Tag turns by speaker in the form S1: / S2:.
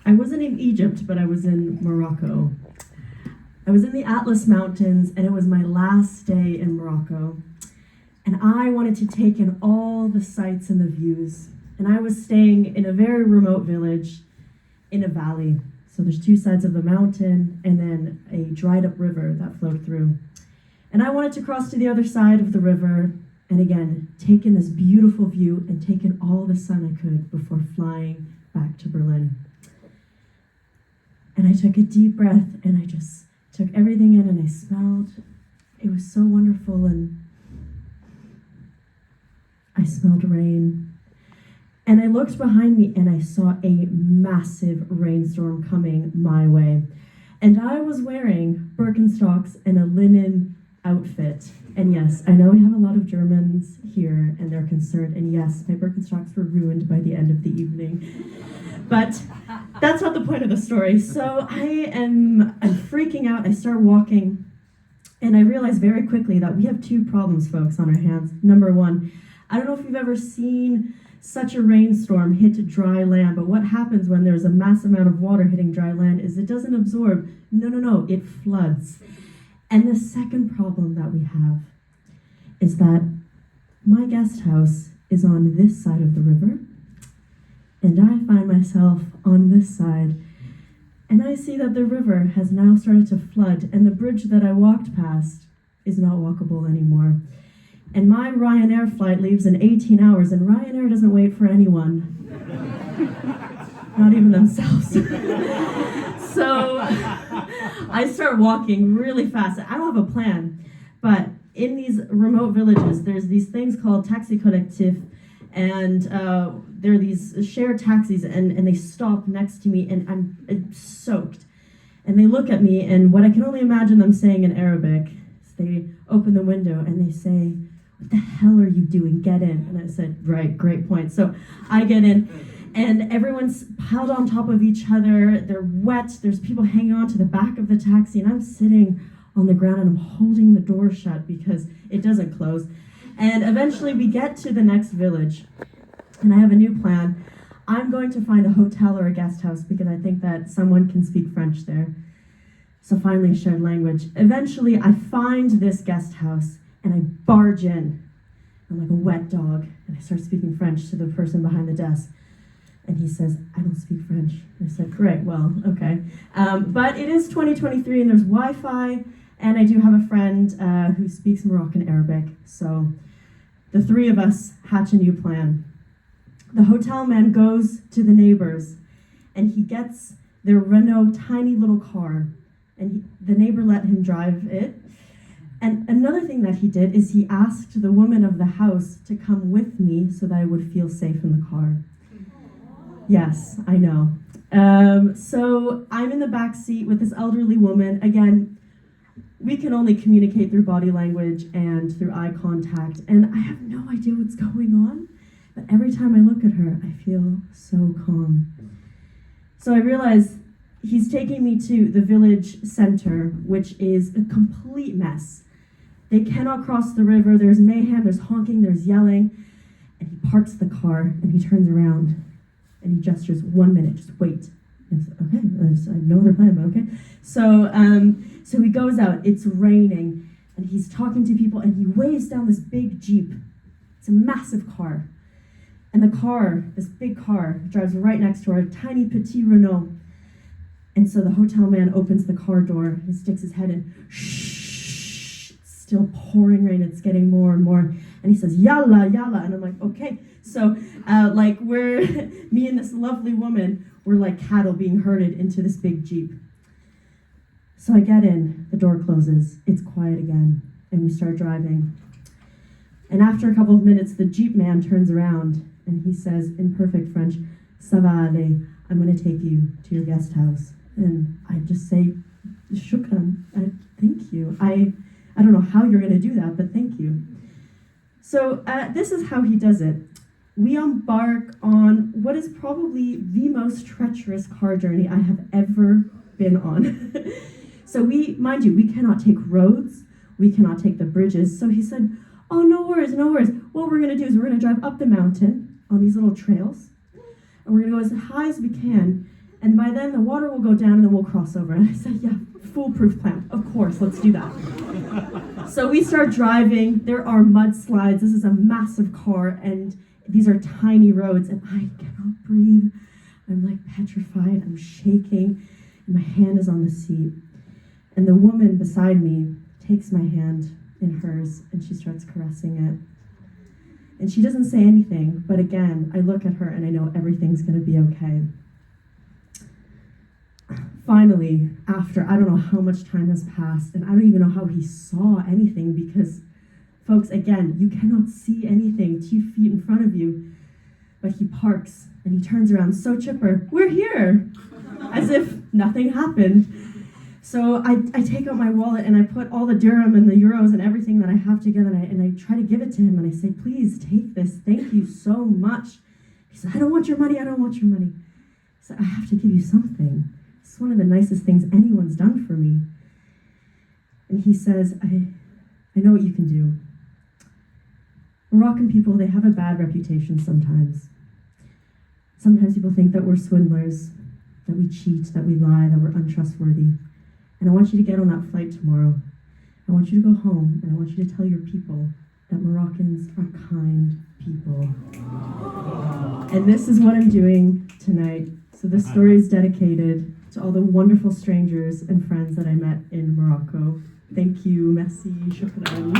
S1: I wasn't in Egypt, but I was in Morocco. I was in the Atlas Mountains, and it was my last day in Morocco. And I wanted to take in all the sights and the views. And I was staying in a very remote village in a valley. So there's two sides of the mountain and then a dried up river that flowed through. And I wanted to cross to the other side of the river and again, take in this beautiful view and take in all the sun I could before flying back to Berlin. And I took a deep breath and I just took everything in and I smelled. It was so wonderful, and I smelled rain. And I looked behind me and I saw a massive rainstorm coming my way. And I was wearing Birkenstocks and a linen outfit. And yes, I know we have a lot of Germans here and they're concerned. And yes, my Birkenstocks were ruined by the end of the evening. But that's not the point of the story. So I'm freaking out. I start walking and I realize very quickly that we have two problems, folks, on our hands. Number one, I don't know if you've ever seen such a rainstorm hit dry land, but what happens when there's a massive amount of water hitting dry land is it doesn't absorb. No, it floods. And the second problem that we have is that my guest house is on this side of the river, and I find myself on this side, and I see that the river has now started to flood, and the bridge that I walked past is not walkable anymore. And my Ryanair flight leaves in 18 hours, and Ryanair doesn't wait for anyone. Not even themselves. So I start walking really fast. I don't have a plan, but in these remote villages, there's these things called taxi collectif, and there are these shared taxis, and they stop next to me, and I'm soaked. And they look at me, and what I can only imagine them saying in Ahrbeck is they open the window, and they say, "What the hell are you doing? Get in." And I said, "Right, great point." So I get in, and everyone's piled on top of each other. They're wet. There's people hanging on to the back of the taxi, and I'm sitting on the ground, and I'm holding the door shut because it doesn't close. And eventually we get to the next village, and I have a new plan. I'm going to find a hotel or a guest house because I think that someone can speak French there. So finally, shared language. Eventually, I find this guest house, and I barge in. I'm like a wet dog, and I start speaking French to the person behind the desk. And he says, "I don't speak French." And I said, "Great, well, okay." But it is 2023, and there's Wi-Fi, and I do have a friend who speaks Moroccan Arabic. So the three of us hatch a new plan. The hotel man goes to the neighbors, and he gets their Renault tiny little car, and the neighbor let him drive it. And another thing that he did is he asked the woman of the house to come with me so that I would feel safe in the car. Yes, I know. So I'm in the back seat with this elderly woman. Again, we can only communicate through body language and through eye contact, and I have no idea what's going on, but every time I look at her, I feel so calm. So I realize he's taking me to the village center, which is a complete mess. They cannot cross the river. There's mayhem, there's honking, there's yelling. And he parks the car and he turns around and he gestures, "1 minute, just wait." And I said, "Okay, I have no other plan, but okay." So he goes out, it's raining, and he's talking to people, and he waves down this big Jeep. It's a massive car. And the car, this big car, drives right next to our tiny petit Renault. And so the hotel man opens the car door, he sticks his head in, shh, it's still pouring rain, it's getting more and more. And he says, "Yalla, yalla," and I'm like, okay. So me and this lovely woman, we're like cattle being herded into this big Jeep. So I get in, the door closes, it's quiet again, and we start driving. And after a couple of minutes, the Jeep man turns around and he says in perfect French, "Ça va aller, I'm going to take you to your guest house." And I just say, "Shukran, thank you. I don't know how you're going to do that, but thank you." So this is how he does it. We embark on what is probably the most treacherous car journey I have ever been on. So mind you, we cannot take roads, we cannot take the bridges. So he said, "Oh, no worries, no worries. What we're going to do is we're going to drive up the mountain on these little trails, and we're going to go as high as we can, And by then the water will go down and then we'll cross over. And I said, yeah, foolproof plan. Of course, let's do that. So we start driving. There are mudslides. This is a massive car and these are tiny roads and I cannot breathe. I'm like petrified. I'm shaking and my hand is on the seat. And the woman beside me takes my hand in hers and she starts caressing it. And she doesn't say anything, but again, I look at her and I know everything's gonna be okay. Finally, after I don't know how much time has passed, and I don't even know how he saw anything because, folks, again, you cannot see anything 2 feet in front of you, but he parks and he turns around so chipper, we're here, as if nothing happened. So I take out my wallet and I put all the dirham and the euros and everything that I have together and I try to give it to him and I say, please take this, thank you so much. He said, I don't want your money, I don't want your money. I said, I have to give you something. It's one of the nicest things anyone's done for me. And he says, I know what you can do. Moroccan people, they have a bad reputation sometimes. Sometimes people think that we're swindlers, that we cheat, that we lie, that we're untrustworthy. And I want you to get on that flight tomorrow. I want you to go home, and I want you to tell your people that Moroccans are kind people. And this is what I'm doing tonight. So this story is dedicated to all the wonderful strangers and friends that I met in Morocco. Thank you, merci, shukran.